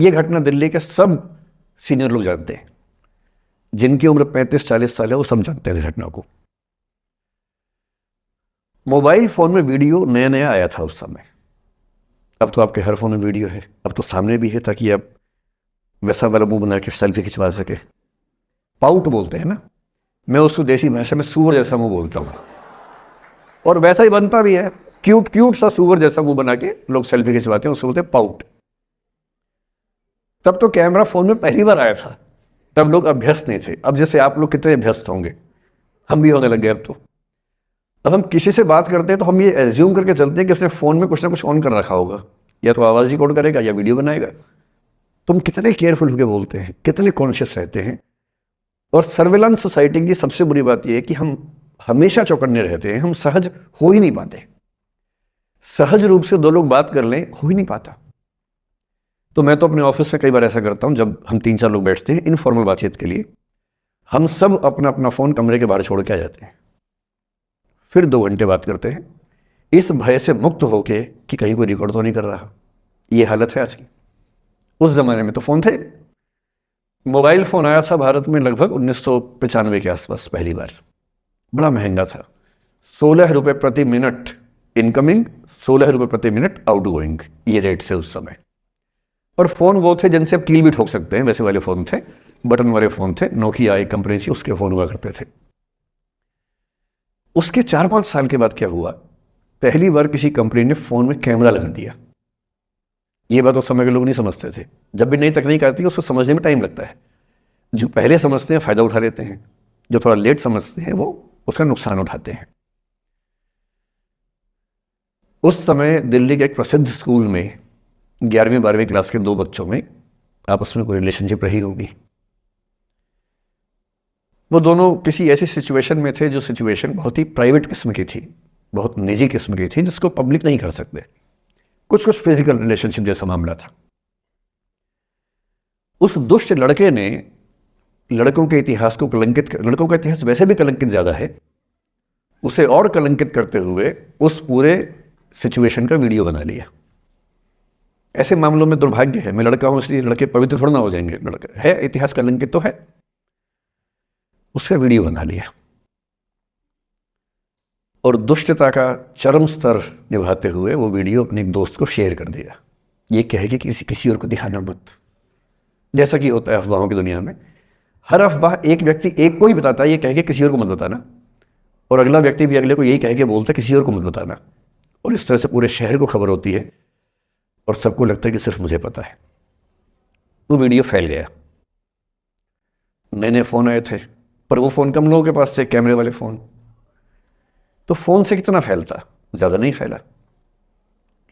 ये घटना दिल्ली के सब सीनियर लोग जानते हैं, जिनकी उम्र 35-40 साल है वो सब जानते हैं इस घटना को। मोबाइल फोन में वीडियो नया नया आया था उस समय। अब तो आपके हर फोन में वीडियो है, अब तो सामने भी है, ताकि आप वैसा वाला मुंह बना के सेल्फी खिंचवा सके। पाउट बोलते हैं ना, मैं उसको देसी भाषा में सूअर जैसा मुंह बोलता हूँ, और वैसा ही बनता भी है, क्यूट क्यूट सा सूअर जैसा मुंह बना के लोग सेल्फी खिंचवाते हैं, उसको बोलते हैं पाउट। तब तो कैमरा फोन में पहली बार आया था, तब लोग अभ्यस्त नहीं थे। अब जैसे आप लोग कितने अभ्यस्त होंगे, हम भी होने लग गए अब हम किसी से बात करते हैं तो हम ये एज्यूम करके चलते हैं कि उसने फोन में कुछ ना कुछ ऑन कर रखा होगा, या तो आवाज रिकॉर्ड करेगा या वीडियो बनाएगा। तुम कितने केयरफुल होकर बोलते हैं, कितने कॉन्शियस रहते हैं। और सर्विलांस सोसाइटी की सबसे बुरी बात यह है कि हम हमेशा चौकन्ने रहते हैं, हम सहज हो ही नहीं पाते। सहज रूप से दो लोग बात कर लें, हो ही नहीं पाता। तो मैं तो अपने ऑफिस में कई बार ऐसा करता हूं, जब हम 3-4 लोग बैठते हैं इनफॉर्मल बातचीत के लिए, हम सब अपना अपना फोन कमरे के बाहर छोड़ के आ जाते हैं, फिर 2 घंटे बात करते हैं, इस भय से मुक्त होके कि कहीं कोई रिकॉर्ड तो नहीं कर रहा। ये हालत है आज की। उस जमाने में तो फोन थे। मोबाइल फोन आया था भारत में लगभग 1995 के आसपास पहली बार। बड़ा महंगा था, 16 रुपये प्रति मिनट इनकमिंग, 16 रुपये प्रति मिनट आउटगोइंग, ये रेट से उस समय। और फोन वो थे जिनसे आप कील भी ठोक सकते हैं, वैसे वाले फोन थे, बटन वाले फोन थे, नोकिया एक कंपनी थी, उसके फोन हुआ करते थे। उसके 4-5 साल के बाद क्या हुआ, पहली बार किसी कंपनी ने फोन में कैमरा लगा दिया। ये बात उस समय के लोग नहीं समझते थे। जब भी नई तकनीक आती है उसको समझने में टाइम लगता है। जो पहले समझते हैं फायदा उठा लेते हैं, जो थोड़ा लेट समझते हैं वो उसका नुकसान उठाते हैं। उस समय दिल्ली के एक प्रसिद्ध स्कूल में 11वीं-12वीं क्लास के 2 बच्चों में आपस में कोई रिलेशनशिप रही होगी। वो दोनों किसी ऐसी सिचुएशन में थे जो सिचुएशन बहुत ही प्राइवेट किस्म की थी, बहुत निजी किस्म की थी, जिसको पब्लिक नहीं कर सकते। कुछ फिजिकल रिलेशनशिप जैसा मामला था। उस दुष्ट लड़के ने लड़कों के इतिहास को कलंकित, लड़कों का इतिहास वैसे भी कलंकित ज्यादा है, उसे और कलंकित करते हुए उस पूरे सिचुएशन का वीडियो बना लिया। ऐसे मामलों में दुर्भाग्य है, मैं लड़का हूं इसलिए लड़के पवित्र थोड़ा ना हो जाएंगे, लड़का है इतिहास कलंकित तो है, उसका वीडियो बना लिया और दुष्टता का चरम स्तर निभाते हुए वो वीडियो अपने एक दोस्त को शेयर कर दिया। ये कहे कि किसी और को दिखाना मत, जैसा कि होता है अफवाहों की दुनिया में। हर अफवाह एक व्यक्ति एक को ही बताता है, ये कह के किसी और को मत बताना, और अगला व्यक्ति भी अगले को यही कह के बोलता है किसी और को मत बताना, और इस तरह से पूरे शहर को खबर होती है और सबको लगता है कि सिर्फ मुझे पता है। वो वीडियो फैल गया। नए नए फोन आए थे, पर वो फोन कम लोगों के पास थे, कैमरे वाले फोन। तो फोन से कितना फैलता, ज्यादा नहीं फैला।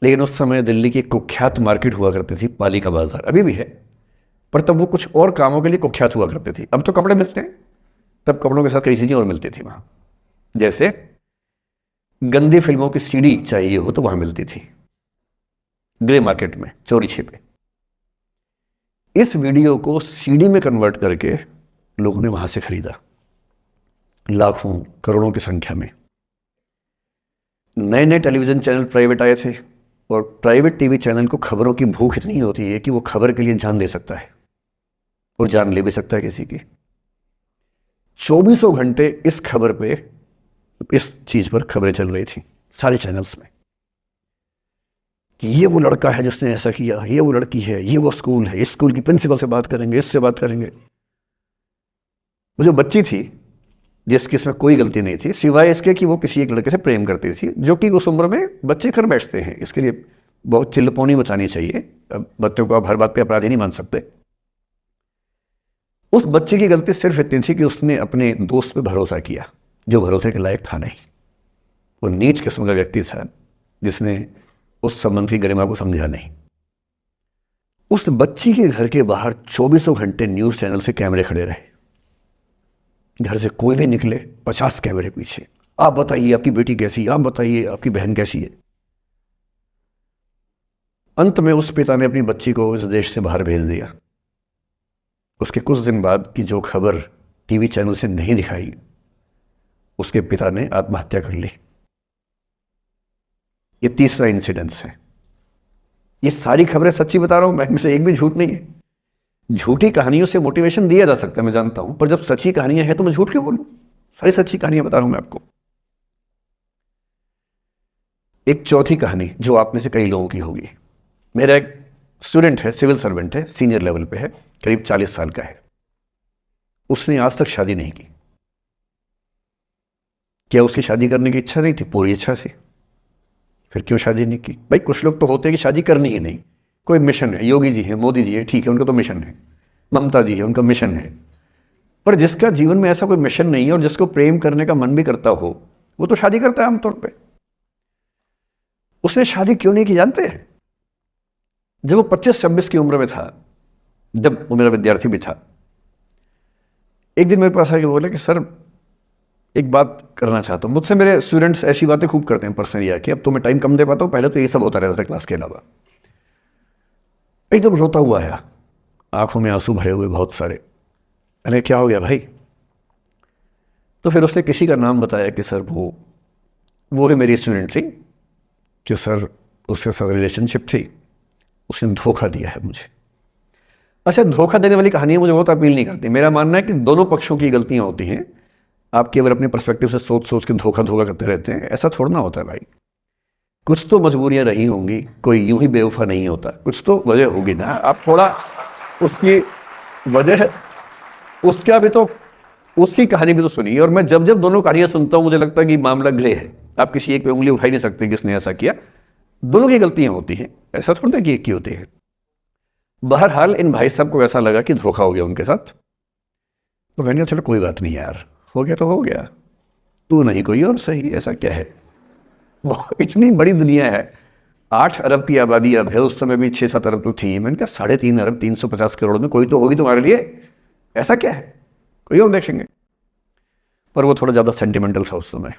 लेकिन उस समय दिल्ली की कुख्यात मार्केट हुआ करती थी, पालिका बाजार, अभी भी है, पर तब वो कुछ और कामों के लिए कुख्यात हुआ करती थी। अब तो कपड़े मिलते हैं, तब कपड़ों के साथ कई चीजें और मिलती थी वहां। जैसे गंदी फिल्मों की सीडी चाहिए हो तो वहां मिलती थी, ग्रे मार्केट में, चोरी छिपे। इस वीडियो को सीडी में कन्वर्ट करके लोगों ने वहां से खरीदा, लाखों करोड़ों की संख्या में। नए नए टेलीविजन चैनल प्राइवेट आए थे, और प्राइवेट टीवी चैनल को खबरों की भूख इतनी होती है कि वो खबर के लिए जान दे सकता है और जान ले भी सकता है किसी की। 24 घंटे इस खबर पे, इस चीज पर खबरें चल रही थी सारे चैनल्स में, कि ये वो लड़का है जिसने ऐसा किया, ये वो लड़की है, ये वो स्कूल है, इस स्कूल की प्रिंसिपल से बात करेंगे, इससे बात करेंगे। वो जो बच्ची थी जिसकी इसमें कोई गलती नहीं थी, सिवाय इसके कि वो किसी एक लड़के से प्रेम करती थी, जो कि उस उम्र में बच्चे कर बैठते हैं, इसके लिए बहुत चिल्लपौनी मचानी चाहिए। बच्चों को आप हर बात पे अपराधी नहीं मान सकते। उस बच्चे की गलती सिर्फ इतनी थी कि उसने अपने दोस्त पे भरोसा किया, जो भरोसे के लायक था नहीं। वो नीच किस्म का व्यक्ति था जिसने उस संबंध की गरिमा को समझा नहीं। उस बच्ची के घर के बाहर 24 घंटे न्यूज चैनल से कैमरे खड़े रहे। घर से कोई भी निकले 50 कैमरे पीछे, आप बताइए आपकी बेटी कैसी है, आप बताइए आपकी बहन कैसी है। अंत में उस पिता ने अपनी बच्ची को इस देश से बाहर भेज दिया। उसके कुछ दिन बाद की जो खबर टीवी चैनल से नहीं दिखाई, उसके पिता ने आत्महत्या कर ली। ये तीसरा इंसिडेंस है। ये सारी खबरें सच्ची बता रहा हूँ मैं, इनमें से एक भी झूठ नहीं है। झूठी कहानियों से मोटिवेशन दिया जा सकता है, मैं जानता हूं, पर जब सच्ची कहानियां हैं तो मैं झूठ क्यों बोलूं? सारी सच्ची कहानियां बता रहा हूं मैं आपको। एक चौथी कहानी जो आप में से कई लोगों की होगी। मेरा एक स्टूडेंट है, सिविल सर्वेंट है, सीनियर लेवल पे है, करीब 40 साल का है। उसने आज तक शादी नहीं की। क्या उसकी शादी करने की इच्छा नहीं थी? पूरी इच्छा थी। फिर क्यों शादी नहीं की? भाई कुछ लोग तो होते हैं कि शादी करनी ही नहीं, कोई मिशन है, योगी जी है, मोदी जी है, ठीक है, उनका तो मिशन है, ममता जी है, उनका मिशन है। पर जिसका जीवन में ऐसा कोई मिशन नहीं है और जिसको प्रेम करने का मन भी करता हो, वो तो शादी करता है आमतौर पे। उसने शादी क्यों नहीं की जानते हैं? जब वो 25-26 की उम्र में था, जब वो मेरा विद्यार्थी भी था, एक दिन मेरे पास आके बोला कि सर एक बात करना चाहता हूँ। मुझसे मेरे स्टूडेंट्स ऐसी बातें खूब करते हैं पर्सनली आके, अब तो मैं टाइम कम दे पाता हूँ, पहले तो ये सब होता रहता था क्लास के अलावा। एकदम रोता हुआ आया, आंखों में आंसू भरे हुए बहुत सारे। अरे क्या हो गया भाई? तो फिर उसने किसी का नाम बताया कि सर वो है मेरी स्टूडेंट थी, कि सर उसके साथ रिलेशनशिप थी, उसने धोखा दिया है मुझे। अच्छा, धोखा देने वाली कहानियाँ मुझे बहुत अपील नहीं करती। मेरा मानना है कि दोनों पक्षों की गलतियाँ होती हैं। आप केवल अपने पर्सपेक्टिव से सोच सोच के धोखा करते रहते हैं, ऐसा थोड़ा ना होता है भाई। कुछ तो मजबूरियाँ रही होंगी, कोई यूं ही बेवफा नहीं होता, कुछ तो वजह होगी ना। आप थोड़ा उसकी वजह, उसका भी तो, उसकी कहानी भी तो सुनिए। और मैं जब जब दोनों कहानियां सुनता हूं मुझे लगता है कि मामला ग्रे है। आप किसी एक पे उंगली उठा ही नहीं सकते किसने ऐसा किया, दोनों की गलतियां होती हैं, ऐसा थोड़ा ना कि एक की होती है। बहरहाल इन भाई साहब को ऐसा लगा कि धोखा हो गया उनके साथ, तो मैंने कहा चलो कोई बात नहीं यार, हो गया तो हो गया, तू नहीं कोई और सही, ऐसा क्या है। इतनी बड़ी दुनिया है, 8 अरब की आबादी अब है, उस समय भी 6-7 अरब तो थी। मैंने कहा 3.5 अरब 350 करोड़ में कोई तो होगी तुम्हारे लिए, ऐसा क्या है, कोई और देखेंगे। पर वो थोड़ा ज्यादा सेंटिमेंटल था उस समय।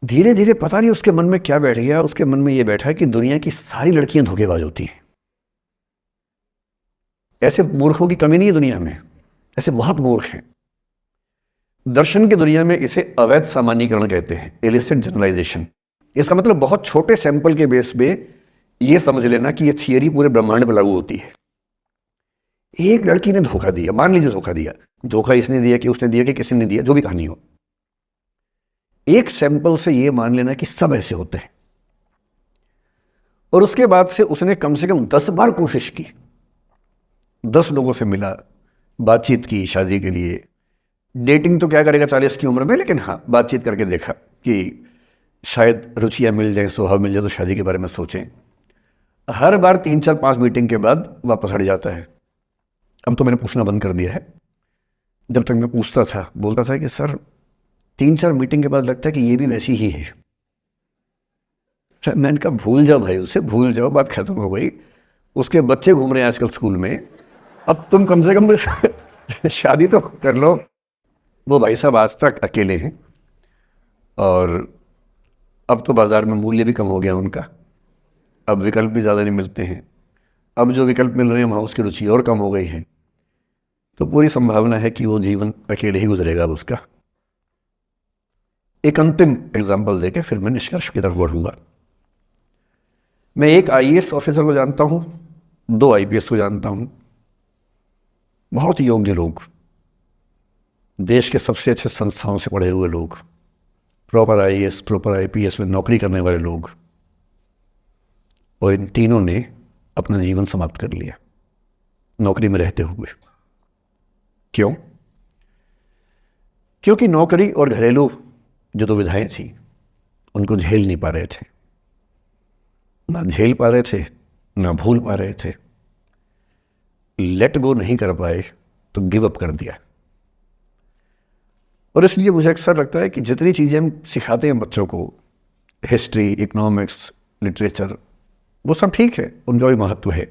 धीरे धीरे पता नहीं उसके मन में क्या बैठ गया, उसके मन में ये बैठा कि दुनिया की सारी लड़कियां धोखेबाज होती हैं। ऐसे मूर्खों की कमी नहीं है दुनिया में, ऐसे बहुत मूर्ख हैं। दर्शन की दुनिया में इसे अवैध सामान्यीकरण कहते हैं, इलिसिट जनरलाइजेशन। इसका मतलब बहुत छोटे सैंपल के बेस पे ये समझ लेना कि ये थियरी पूरे ब्रह्मांड पर लागू होती है। एक लड़की ने धोखा दिया, मान लीजिए धोखा दिया, धोखा इसने दिया कि उसने दिया कि किसी ने दिया, जो भी कहानी हो, एक सैंपल से ये मान लेना कि सब ऐसे होते हैं। और उसके बाद से उसने कम से कम 10 बार कोशिश की, 10 लोगों से मिला, बातचीत की शादी के लिए। डेटिंग तो क्या करेगा 40 की उम्र में, लेकिन हाँ बातचीत करके देखा कि शायद रुचियाँ मिल जाएं, स्वभाव मिल जाए तो शादी के बारे में सोचें। हर बार 3-4-5 मीटिंग के बाद वापस हट जाता है। अब तो मैंने पूछना बंद कर दिया है। जब तक मैं पूछता था, बोलता था कि सर 3-4 मीटिंग के बाद लगता है कि ये भी वैसी ही है। मैंने कहा भूल जाओ भाई, उसे भूल जाओ, बात खत्म हो गई। उसके बच्चे घूम रहे हैं आजकल स्कूल में, अब तुम कम से कम शादी तो कर लो। वो भाई साहब आज तक अकेले हैं, और अब तो बाजार में मूल्य भी कम हो गया उनका, अब विकल्प भी ज़्यादा नहीं मिलते हैं। अब जो विकल्प मिल रहे हैं वहाँ उसकी रुचि और कम हो गई है। तो पूरी संभावना है कि वो जीवन अकेले ही गुजरेगा अब उसका। एक अंतिम एग्जाम्पल देके फिर मैं निष्कर्ष की तरफ बढ़ूंगा। मैं एक आईएएस ऑफिसर को जानता हूं, 2 आईपीएस को जानता हूं, बहुत योग्य लोग, देश के सबसे अच्छे संस्थाओं से पढ़े हुए लोग, प्रॉपर आईएएस प्रॉपर आईपीएस में नौकरी करने वाले लोग, और इन तीनों ने अपना जीवन समाप्त कर लिया नौकरी में रहते हुए। क्यों? क्योंकि नौकरी और घरेलू जो दुविधाएं थी उनको झेल नहीं पा रहे थे, ना झेल पा रहे थे, ना भूल पा रहे थे। लेट गो नहीं कर पाए तो गिव अप कर दिया। और इसलिए मुझे अक्सर लगता है कि जितनी चीज़ें हम सिखाते हैं बच्चों को, हिस्ट्री, इकोनॉमिक्स, लिटरेचर, वो सब ठीक है, उनका भी महत्व है।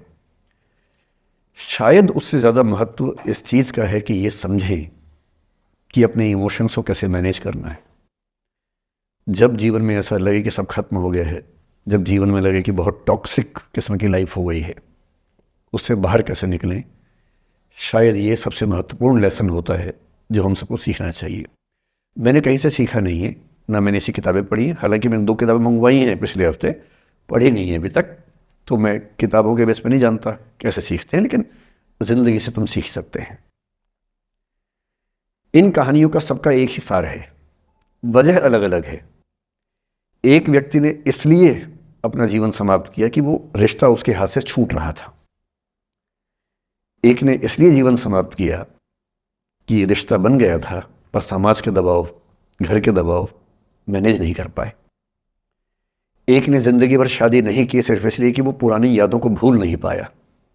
शायद उससे ज़्यादा महत्व इस चीज़ का है कि ये समझें कि अपने इमोशंस को कैसे मैनेज करना है। जब जीवन में ऐसा लगे कि सब खत्म हो गया है, जब जीवन में लगे कि बहुत टॉक्सिक किस्म की लाइफ हो गई है, उससे बाहर कैसे निकलें, शायद ये सबसे महत्वपूर्ण लेसन होता है जो हम सबको सीखना चाहिए। मैंने कहीं से सीखा नहीं है, ना मैंने ऐसी किताबें पढ़ी हैं। हालांकि मैंने 2 किताबें मंगवाई हैं पिछले हफ्ते, पढ़ी नहीं है अभी तक, तो मैं किताबों के बेस पे नहीं जानता कैसे सीखते हैं, लेकिन ज़िंदगी से तुम सीख सकते हैं। इन कहानियों का सबका एक ही सार है, वजह अलग अलग है। एक व्यक्ति ने इसलिए अपना जीवन समाप्त किया कि वो रिश्ता उसके हाथ से छूट रहा था। एक ने इसलिए जीवन समाप्त किया कि ये रिश्ता बन गया था पर समाज के दबाव, घर के दबाव मैनेज नहीं कर पाए। एक ने जिंदगी भर शादी नहीं की सिर्फ इसलिए कि वो पुरानी यादों को भूल नहीं पाया।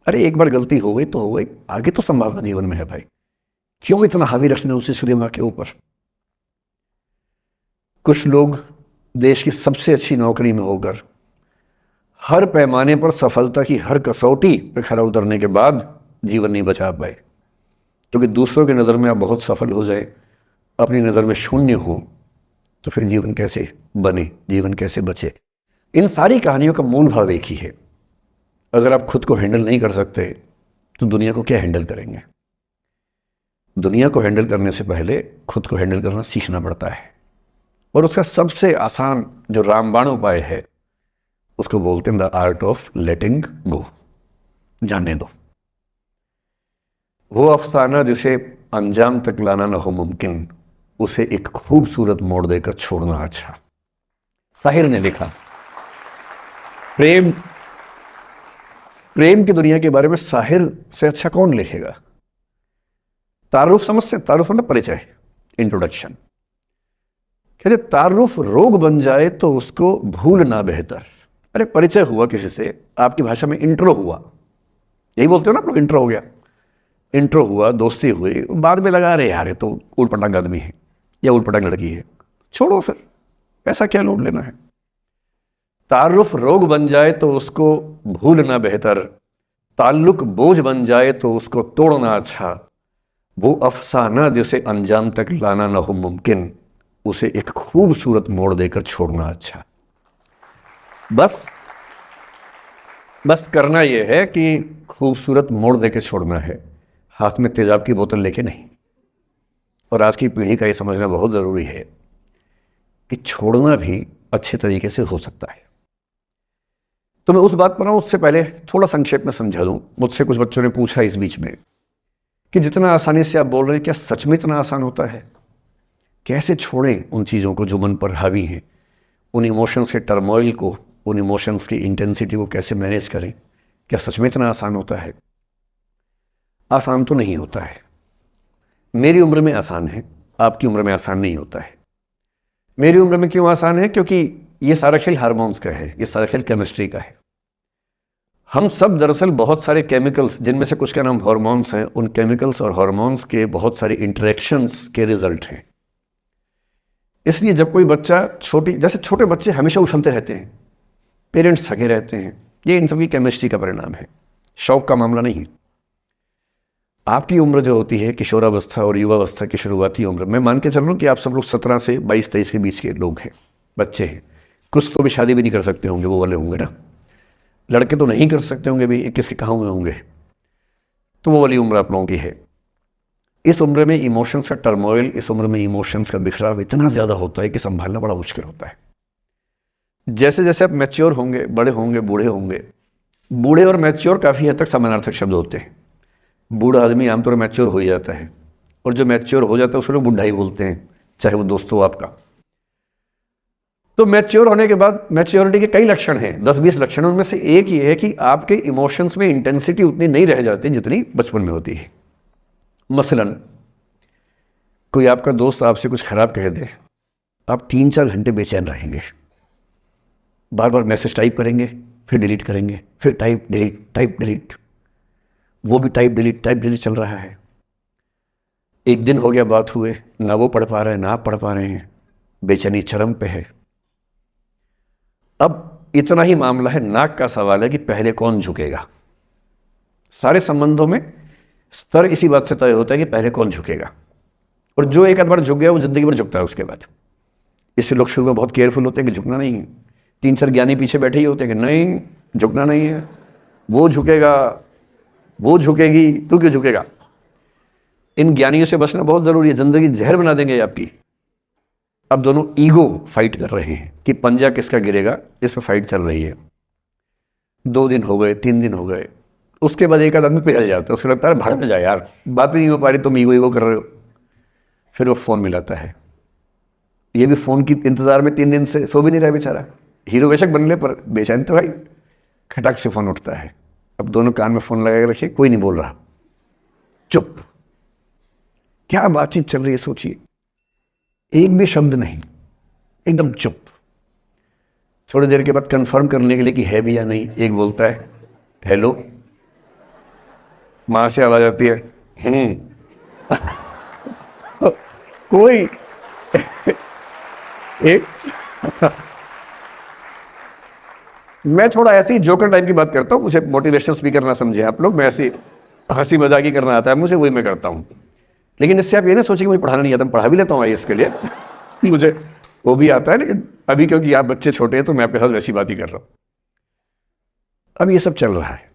अरे एक बार गलती हो गई तो हो गई, आगे तो संभावना जीवन में है भाई, क्यों इतना हावी रखना उसी दिमाग के ऊपर। कुछ लोग देश की सबसे अच्छी नौकरी में होकर हर पैमाने पर सफलता की हर कसौटी पे खरा उतरने के बाद जीवन नहीं बचा पाए, क्योंकि दूसरों की नज़र में आप बहुत सफल हो जाए, अपनी नज़र में शून्य हो, तो फिर जीवन कैसे बने, जीवन कैसे बचे। इन सारी कहानियों का मूल भाव एक ही है, अगर आप खुद को हैंडल नहीं कर सकते तो दुनिया को क्या हैंडल करेंगे। दुनिया को हैंडल करने से पहले खुद को हैंडल करना सीखना पड़ता है, और उसका सबसे आसान जो रामबाण उपाय है उसको बोलते हैं द आर्ट ऑफ लेटिंग गो, जाने दो। वो अफसाना जिसे अंजाम तक लाना न हो मुमकिन, उसे एक खूबसूरत मोड़ देकर छोड़ना अच्छा। साहिर ने लिखा, प्रेम की दुनिया के बारे में साहिर से अच्छा कौन लिखेगा। तारुफ समझते, तारुफ ना परिचय, इंट्रोडक्शन। कहते तारुफ रोग बन जाए तो उसको भूलना बेहतर। अरे परिचय हुआ किसी से, आपकी भाषा में इंट्रो हुआ, यही बोलते हो ना आप लोग, इंट्रो हो गया, इंट्रो हुआ, दोस्ती हुई, बाद में लगा रहे यार ये तो उल्ट पटांग आदमी है या उल्ट पटांग लड़की है, छोड़ो फिर, पैसा क्या लूट लेना है। तारुफ रोग बन जाए तो उसको भूलना बेहतर, ताल्लुक बोझ बन जाए तो उसको तोड़ना अच्छा। वो अफसाना जिसे अंजाम तक लाना न हो मुमकिन, उसे एक खूबसूरत मोड़ देकर छोड़ना अच्छा। बस करना यह है कि खूबसूरत मोड़ देकर छोड़ना है, हाथ में तेजाब की बोतल लेके नहीं। और आज की पीढ़ी का ये समझना बहुत ज़रूरी है कि छोड़ना भी अच्छे तरीके से हो सकता है। तो मैं उस बात पर आऊँ उससे पहले थोड़ा संक्षेप में समझा दूँ। मुझसे कुछ बच्चों ने पूछा इस बीच में कि जितना आसानी से आप बोल रहे हैं, क्या सच में इतना आसान होता है? कैसे छोड़ें उन चीज़ों को जो मन पर हावी हैं, उन इमोशंस के टर्मोइल को, उन इमोशंस की इंटेंसिटी को कैसे मैनेज करें? क्या सच में इतना आसान होता है? आसान तो नहीं होता है। मेरी उम्र में आसान है, आपकी उम्र में आसान नहीं होता है। मेरी उम्र में क्यों आसान है? क्योंकि ये सारा खेल हार्मोन्स का है, ये सारा खेल केमिस्ट्री का है। हम सब दरअसल बहुत सारे केमिकल्स, जिनमें से कुछ का नाम हार्मोन्स हैं, उन केमिकल्स और हार्मोन्स के बहुत सारे इंटरेक्शंस के रिजल्ट हैं। इसलिए जब कोई बच्चा जैसे छोटे बच्चे हमेशा उछलते रहते हैं, पेरेंट्स थके रहते हैं, ये इन सब की केमिस्ट्री का परिणाम है, शौक का मामला नहीं है। आपकी उम्र जो होती है किशोरावस्था और युवावस्था की शुरुआती उम्र, मैं मान के चल रहा हूँ कि आप सब लोग 17 से 22-23 के बीच के लोग हैं, बच्चे हैं। कुछ तो भी शादी भी नहीं कर सकते होंगे, वो वाले होंगे ना, लड़के तो नहीं कर सकते होंगे भी, 21 के कहाँ हुए होंगे, तो वो वाली उम्र आप लोगों की है। इस उम्र में इमोशंस का टर्मोइल, इस उम्र में इमोशंस का बिखराव इतना ज़्यादा होता है कि संभालना बड़ा मुश्किल होता है। जैसे जैसे आप मैच्योर होंगे, बड़े होंगे, बूढ़े होंगे, बूढ़े और मैच्योर काफ़ी हद तक समानार्थक शब्द होते हैं। बूढ़ा आदमी आमतौर पर मैच्योर हो ही जाता है, और जो मैच्योर हो जाता है उसको लोग बुढ़ा ही बोलते हैं, चाहे वो दोस्त हो आपका। तो मैच्योर होने के बाद मैच्योरिटी के कई लक्षण हैं, 10-20 लक्षण, उनमें से एक ये है कि आपके इमोशंस में इंटेंसिटी उतनी नहीं रह जाती जितनी बचपन में होती है। मसलन कोई आपका दोस्त आपसे कुछ खराब कह दे, आप 3-4 घंटे बेचैन रहेंगे, बार बार मैसेज टाइप करेंगे, फिर डिलीट करेंगे, फिर टाइप डिलीट, वो भी टाइप डिलीट चल रहा है। एक दिन हो गया बात हुए, ना वो पढ़ पा रहे हैं ना आप पढ़ पा रहे हैं, बेचैनी चरम पे है। अब इतना ही मामला है, नाक का सवाल है कि पहले कौन झुकेगा। सारे संबंधों में स्तर इसी बात से तय होता है कि पहले कौन झुकेगा, और जो एक आध बार झुक गया वो जिंदगी भर झुकता है उसके बाद। इससे लोग शुरू में बहुत केयरफुल होते हैं कि झुकना नहीं है। 3-4 ज्ञानी पीछे बैठे ही होते हैं कि नहीं झुकना नहीं है, वो झुकेगा, वो झुकेगी, तू क्यों झुकेगा। इन ज्ञानियों से बचना बहुत जरूरी है, जिंदगी जहर बना देंगे आपकी। अब दोनों ईगो फाइट कर रहे हैं कि पंजा किसका गिरेगा, इस पर फाइट चल रही है। 2 दिन हो गए, 3 दिन हो गए, उसके बाद एक आध आदमी पिघल जाता है, उसको लगता है भाग में जाए यार, बात ही नहीं हो पा रही, तुम ईगो कर रहे हो। फिर वो फ़ोन मिलाता है, ये भी फ़ोन की इंतज़ार में 3 दिन से सो भी नहीं रहा बेचारा, हीरो बेशक बन ले पर बेचैन तो भाई। खटक से फ़ोन उठता है, अब दोनों कान में फ़ोन लगा के रखिए, कोई नहीं बोल रहा, चुप। क्या बातचीत चल रही है सोचिए, एक भी शब्द नहीं, एकदम चुप। थोड़ी देर के बाद कंफर्म करने के लिए कि है भी या नहीं, एक बोलता है हेलो, माँ से आवाज आती है कोई एक मैं थोड़ा ऐसे ही जोकर टाइप की बात करता हूँ, मुझे मोटिवेशनल स्पीकर ना समझे आप लोग, मैं ऐसी हंसी मजाक ही करना आता है मुझे, वही मैं करता हूँ। लेकिन इससे आप ये ना सोचिए कि मुझे पढ़ाना नहीं आता, मैं पढ़ा भी लेता हूँ IAS के लिए मुझे वो भी आता है, लेकिन अभी क्योंकि आप बच्चे छोटे हैं तो मैं आपके साथ वैसी बात ही कर रहा हूँ। अब ये सब चल रहा है,